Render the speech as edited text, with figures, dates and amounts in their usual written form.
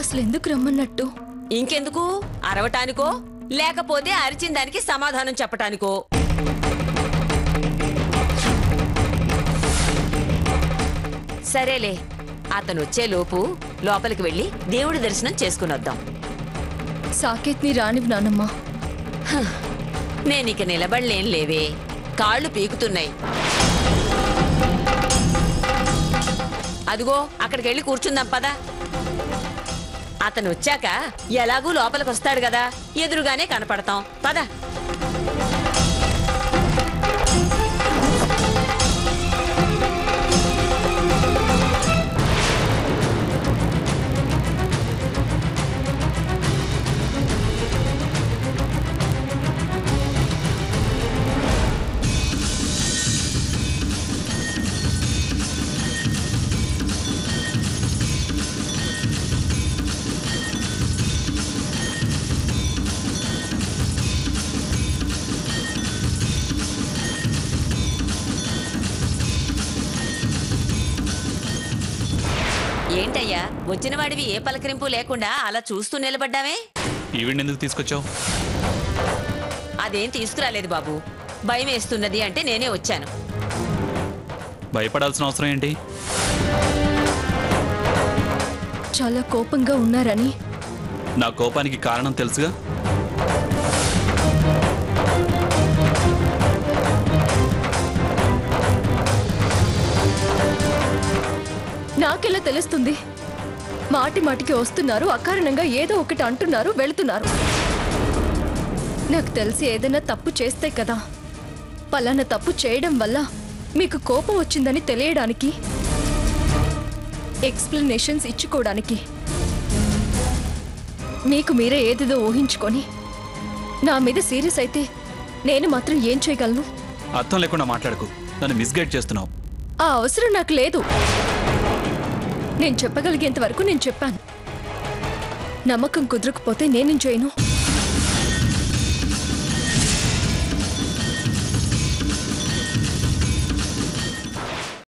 అసలు ఎందుకు రమ్మన్నట్టు? ఇంకెందుకు? అరవటానికో లేకపోతే అరిచిన దానికి సమాధానం చెప్పటానికో? సరేలే, అతను వచ్చేలోపు లోపలికి వెళ్ళి దేవుడి దర్శనం చేసుకునొద్దాం. సాకేత్ని రానివి నానమ్మా. నేనిక నిలబడలేం లేవే, కాళ్ళు పీకుతున్నాయి. అదిగో అక్కడికి వెళ్ళి కూర్చుందాం పద. అతను వచ్చాక ఎలాగూ లోపలికి వస్తాడు కదా, ఎదురుగానే కనపడతాం పద. ఏంటయ్యా, వచ్చిన వాడివి ఏ పలకరింపు లేకుండా అలా చూస్తూ నిలబడ్డావే? ఈవెంట్ ఎందుకు తీసుకొచ్చావు? అదేం తీసుకురాలేదు బాబు, భయం వేస్తున్నది అంటే నేనే వచ్చాను. భయపడాల్సిన అవసరం ఏంటి? చాలా కోపంగా ఉన్నారని. నా కోపానికి కారణం తెలుసుగా. నాకెలా తెలుస్తుంది? మాటి మాటికి వస్తున్నారు, అకారణంగా ఏదో ఒకటి అంటున్నారు, వెళుతున్నారు. నాకు తెలిసి ఏదైనా తప్పు చేస్తే కదా. పలానా తప్పు చేయడం వల్ల మీకు కోపం వచ్చిందని తెలియడానికి, ఎక్స్ప్లెనేషన్స్ ఇచ్చుకోవడానికి. మీకు మీరే ఏదేదో ఊహించుకొని నా మీద సీరియస్ అయితే నేను మాత్రం ఏం చేయగలను? అర్థం లేకుండా మాట్లాడకు, నన్ను మిస్గైడ్ చేస్తున్నావు. ఆ అవసరం నాకు లేదు. నేను చెప్పగలిగేంత వరకు నేను చెప్పాను. నమ్మకం కుదరకపోతే నేనేం చేయను?